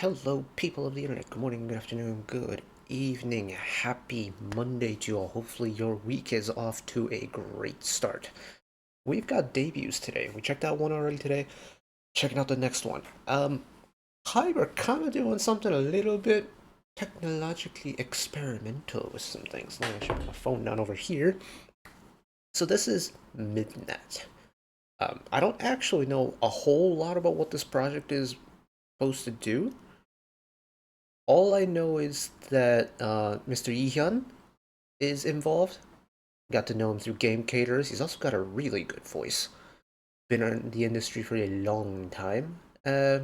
Hello, people of the internet. Good morning, good afternoon, good evening. Happy Monday to you all. Hopefully, your week is off to a great start. We've got debuts today. We checked out one already today. Checking out the next one. Hi, we're kind of doing something a little bit technologically experimental with some things. Let me put my phone down over here. So this is MIDNATT. I don't actually know a whole lot about what this project is supposed to do. All I know is that Mr. Yihyun is involved. Got to know him through Game Caterers. He's also got a really good voice. Been in the industry for a long time. Yeah,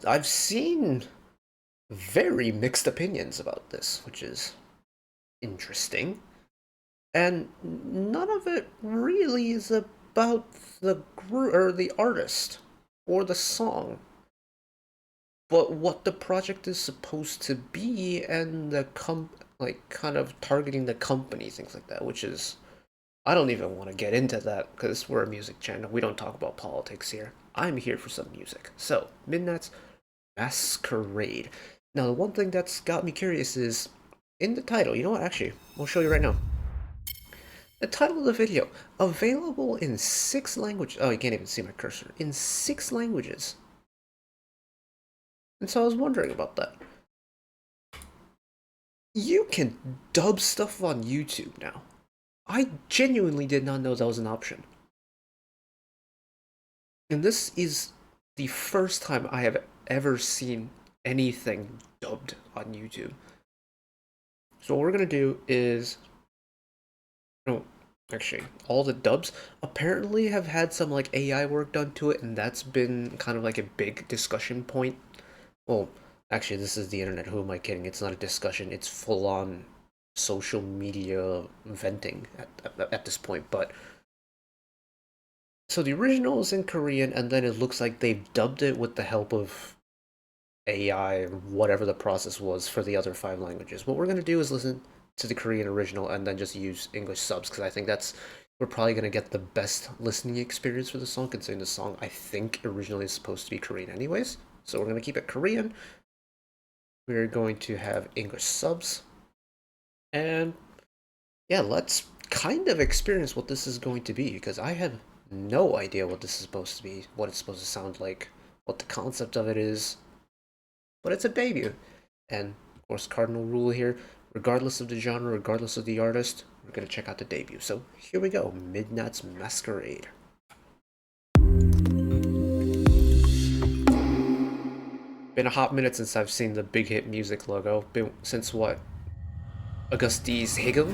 I've seen very mixed opinions about this, which is interesting. And none of it really is about the group or the artist or the song, but what the project is supposed to be and the kind of targeting the company, things like that, which is, I don't even want to get into that because we're a music channel. We don't talk about politics here. I'm here for some music. So, MIDNATT's Masquerade. Now, the one thing that's got me curious is in the title. You know what? Actually, we'll show you right now. The title of the video, available in 6 languages. Oh, you can't even see my cursor. In 6 languages. And so I was wondering about that. You can dub stuff on YouTube now. I genuinely did not know that was an option. And this is the first time I have ever seen anything dubbed on YouTube. So what we're going to do is... No, actually, all the dubs apparently have had some like AI work done to it, and that's been kind of like a big discussion point. Well, actually, this is the internet. Who am I kidding? It's not a discussion. It's full-on social media venting at this point. But so the original is in Korean, and then it looks like they've dubbed it with the help of AI or whatever the process was for the other 5 languages. What we're gonna do is listen to the Korean original and then just use English subs, because I think we're probably gonna get the best listening experience for the song, considering the song I think originally is supposed to be Korean anyways. So we're going to keep it Korean. We're going to have English subs. And yeah, let's kind of experience what this is going to be, because I have no idea what this is supposed to be, what it's supposed to sound like, what the concept of it is. But it's a debut. And of course, cardinal rule here, regardless of the genre, regardless of the artist, we're going to check out the debut. So here we go, MIDNATT's Masquerade. Been a hot minute since I've seen the Big Hit Music logo. Been since what? Augustus Hegel?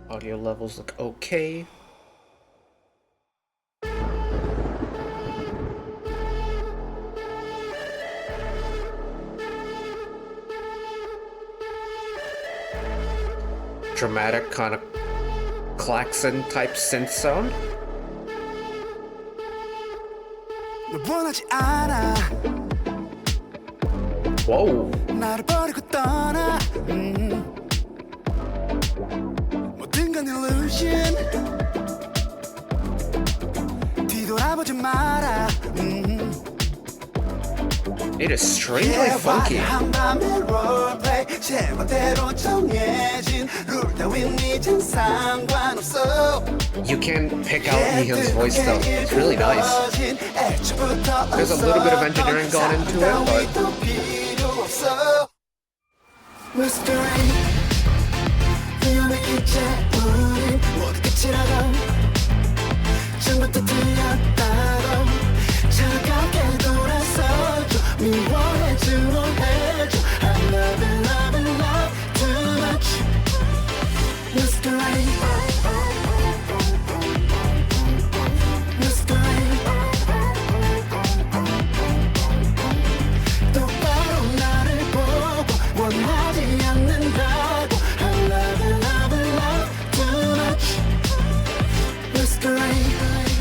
Audio levels look okay. Dramatic kind of klaxon type synth sound. Whoa. It is strangely funky. You can pick out Yihyun's voice though. It's really nice. There's a little bit of engineering gone into it, but...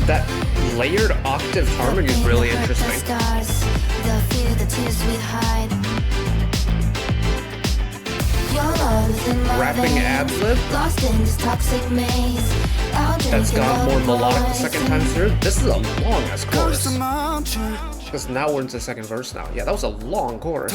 That layered octave harmony is really interesting. Rapping ad-lib? Lost in this toxic maze. that's gone more melodic the second time through. This is a long ass chorus. Because now we're into the second verse now. Yeah, that was a long chorus.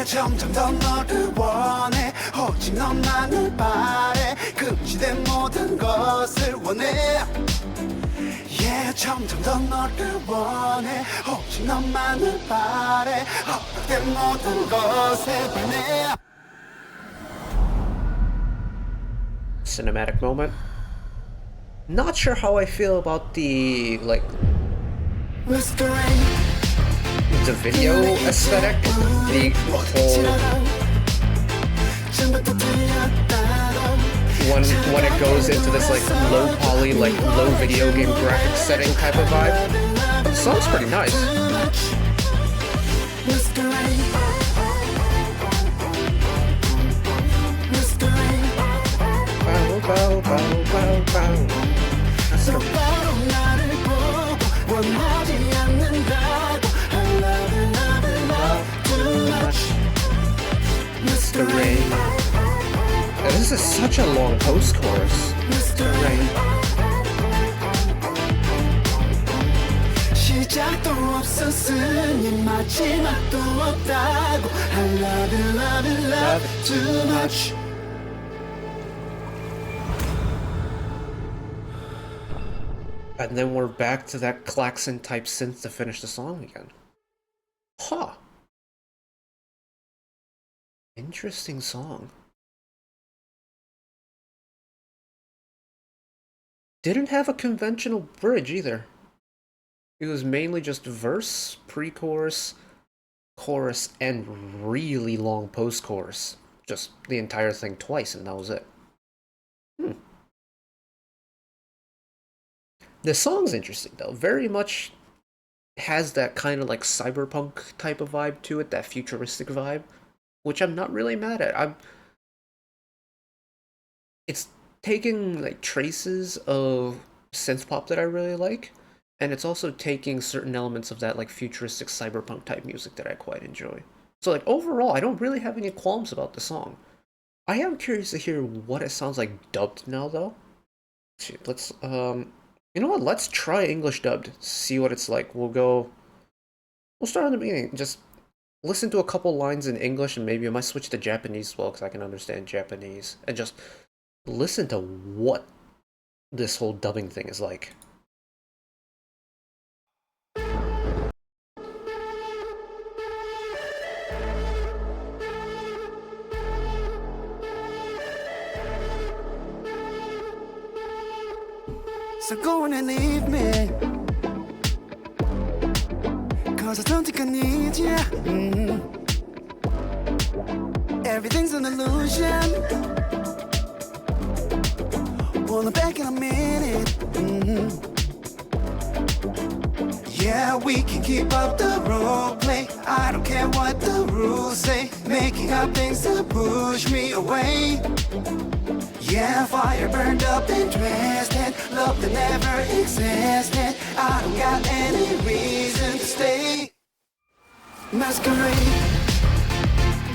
점점 더 너를 원해 오직 너만을 바래 금지된 모든 것을 원해 점점 더 너를 원해 오직 너만을 바래 허락된 모든 것에 반해 Cinematic moment. Not sure how I feel about the Masquerade the video aesthetic, the whole when it goes into this low poly, low video game graphics setting type of vibe. The song's pretty nice. Bow, bow, bow, bow, bow. That's Masquerade. Yeah, this is such a long post-chorus. Masquerade. 시작도 없었으니 마지막도 없다고 I love you, love you, love you too much. And then we're back to that klaxon type synth to finish the song again. Huh. Interesting song. Didn't have a conventional bridge either. It was mainly just verse, pre-chorus, chorus, and really long post-chorus. Just the entire thing twice, and that was it. The song's interesting, though. Very much has that kind of cyberpunk type of vibe to it, that futuristic vibe, which I'm not really mad at. It's taking traces of synth pop that I really like, and it's also taking certain elements of that futuristic cyberpunk type music that I quite enjoy. So overall, I don't really have any qualms about the song. I am curious to hear what it sounds like dubbed now, though. Let's you know what? Let's try English dubbed. See what it's like. We'll start in the beginning. Just listen to a couple lines in English, and maybe I might switch to Japanese as well, because I can understand Japanese. And just listen to what this whole dubbing thing is like. So go on and leave me Cause I don't think I need you Everything's an illusion Wanna back in a minute Yeah, we can keep up the role play I don't care what the rules say Making up things to push me away Yeah, fire burned up and twisted Love that never existed I don't got any reason to stay Masquerade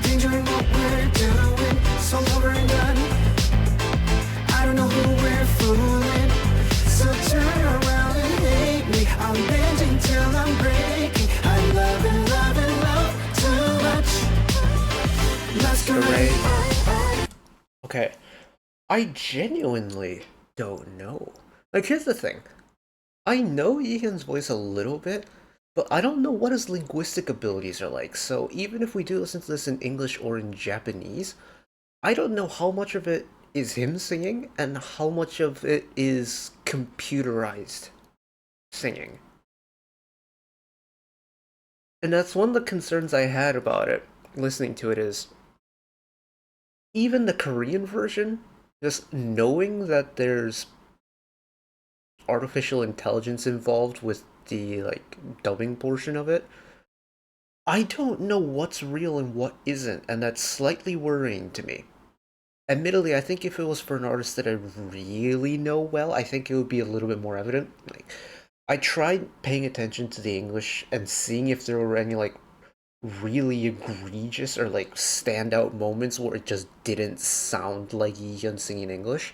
Danger in what we're doing So over and done I don't know who we're fooling So turn around and hate me I'm bending till I'm breaking I love and love and love too much Masquerade Okay. I genuinely don't know. Here's the thing. I know Yihan's voice a little bit, but I don't know what his linguistic abilities are like, so even if we do listen to this in English or in Japanese, I don't know how much of it is him singing and how much of it is computerized singing. And that's one of the concerns I had about it, listening to it, is even the Korean version, just knowing that there's artificial intelligence involved with the dubbing portion of it, I don't know what's real and what isn't, and that's slightly worrying to me. Admittedly, I think if it was for an artist that I really know well, I think it would be a little bit more evident. Like, I tried paying attention to the English and seeing if there were any like really egregious or like standout moments where it just didn't sound like Yeon singing English.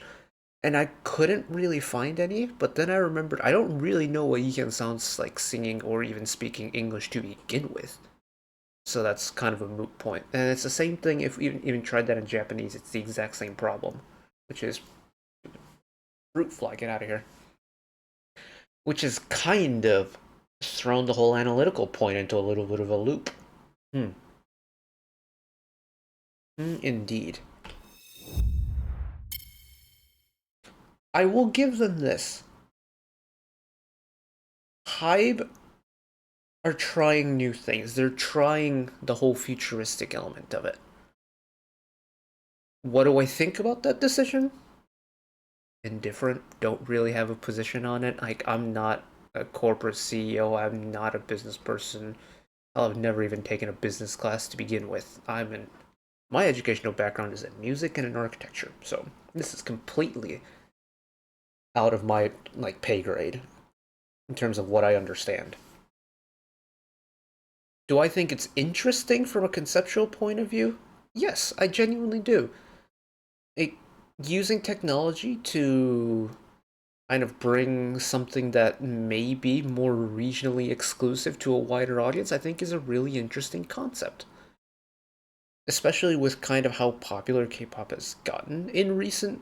And I couldn't really find any, but then I remembered I don't really know what Yeon sounds like singing or even speaking English to begin with. So that's kind of a moot point. And it's the same thing if we even tried that in Japanese, it's the exact same problem, which is fruit fly, get out of here. Which is kind of thrown the whole analytical point into a little bit of a loop. Hmm. Indeed. I will give them this. Hybe are trying new things. They're trying the whole futuristic element of it. What do I think about that decision? Indifferent. Don't really have a position on it. Like, I'm not a corporate CEO. I'm not a business person. I've never even taken a business class to begin with. My educational background is in music and in architecture. So this is completely out of my like pay grade in terms of what I understand. Do I think it's interesting from a conceptual point of view? Yes, I genuinely do. It, using technology to kind of bring something that may be more regionally exclusive to a wider audience, I think is a really interesting concept. Especially with kind of how popular K-pop has gotten in recent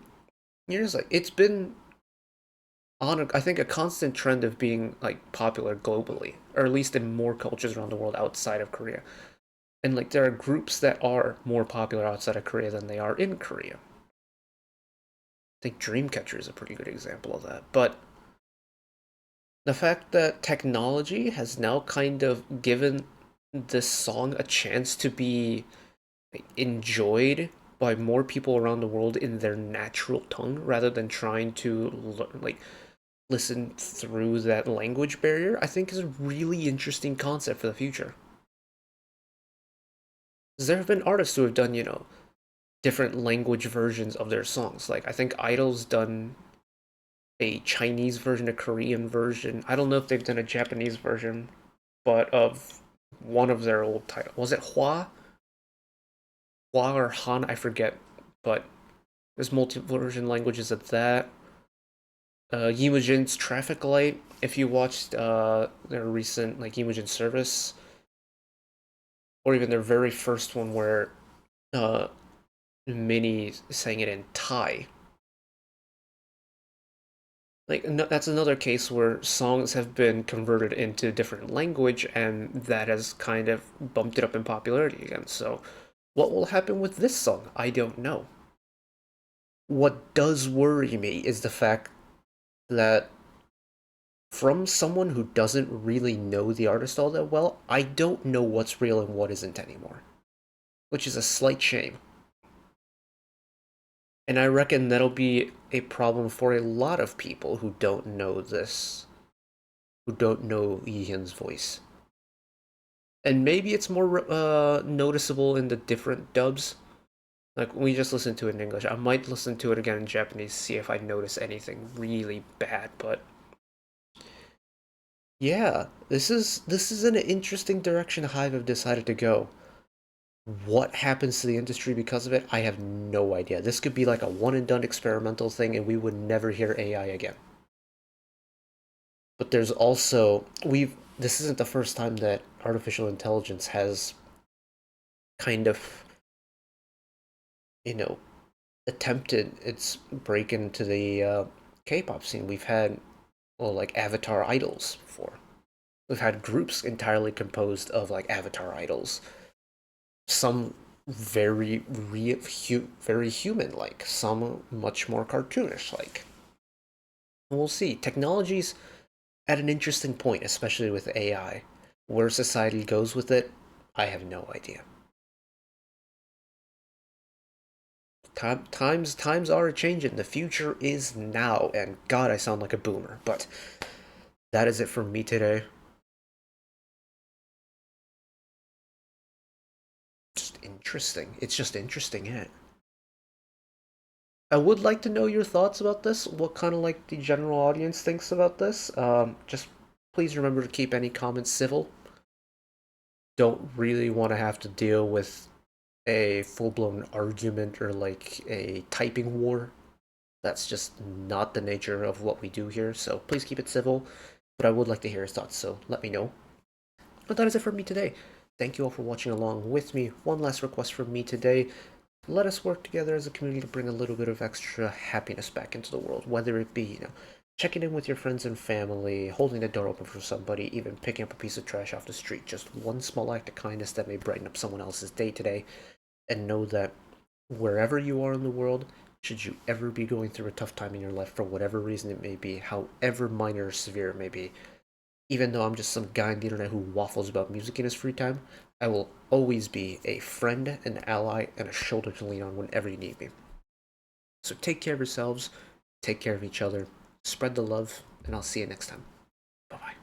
years. Like it's been on I think a constant trend of being like popular globally, or at least in more cultures around the world outside of Korea. And like there are groups that are more popular outside of Korea than they are in Korea. I think Dreamcatcher is a pretty good example of that. But the fact that technology has now kind of given this song a chance to be enjoyed by more people around the world in their natural tongue rather than trying to like listen through that language barrier, I think is a really interesting concept for the future. Because there have been artists who have done, different language versions of their songs. Like I think Idol's done a Chinese version, a Korean version. I don't know if they've done a Japanese version, but of one of their old titles. Was it Hua? Hua or Han? I forget. But there's multi-version languages of that. Yimujin's Traffic Light. If you watched their recent like Yimujin service, or even their very first one where uh, Minnie sang it in Thai. Like no, that's another case where songs have been converted into different language, and that has kind of bumped it up in popularity again. So, what will happen with this song? I don't know. What does worry me is the fact that from someone who doesn't really know the artist all that well, I don't know what's real and what isn't anymore, which is a slight shame. And I reckon that'll be a problem for a lot of people who don't know this, who don't know Yihyun's voice. And maybe it's more noticeable in the different dubs. Like, we just listened to it in English. I might listen to it again in Japanese, see if I notice anything really bad, but yeah, this is an interesting direction Hive have decided to go. What happens to the industry because of it, I have no idea. This could be like a one and done experimental thing and we would never hear AI again. But there's also we've this isn't the first time that artificial intelligence has kind of, you know, attempted its break into the K-pop scene. We've had well like avatar idols before. We've had groups entirely composed of like avatar idols. Some very human like, some much more cartoonish like. We'll see. Technology's at an interesting point, especially with AI. Where society goes with it, I have no idea. Times are changing. The future is now, and God, I sound like a boomer. But that is it for me today. Just interesting. It's just interesting, yeah. I would like to know your thoughts about this. What kind of like the general audience thinks about this. Just please remember to keep any comments civil. Don't really want to have to deal with a full-blown argument or like a typing war. That's just not the nature of what we do here, so please keep it civil. But I would like to hear his thoughts, so let me know. But that is it for me today. Thank you all for watching along with me. One last request from me today. Let us work together as a community to bring a little bit of extra happiness back into the world, whether it be, checking in with your friends and family, holding the door open for somebody, even picking up a piece of trash off the street. Just one small act of kindness that may brighten up someone else's day today. And know that wherever you are in the world, should you ever be going through a tough time in your life for whatever reason it may be, however minor or severe it may be, even though I'm just some guy on the internet who waffles about music in his free time, I will always be a friend, an ally, and a shoulder to lean on whenever you need me. So take care of yourselves, take care of each other, spread the love, and I'll see you next time. Bye bye.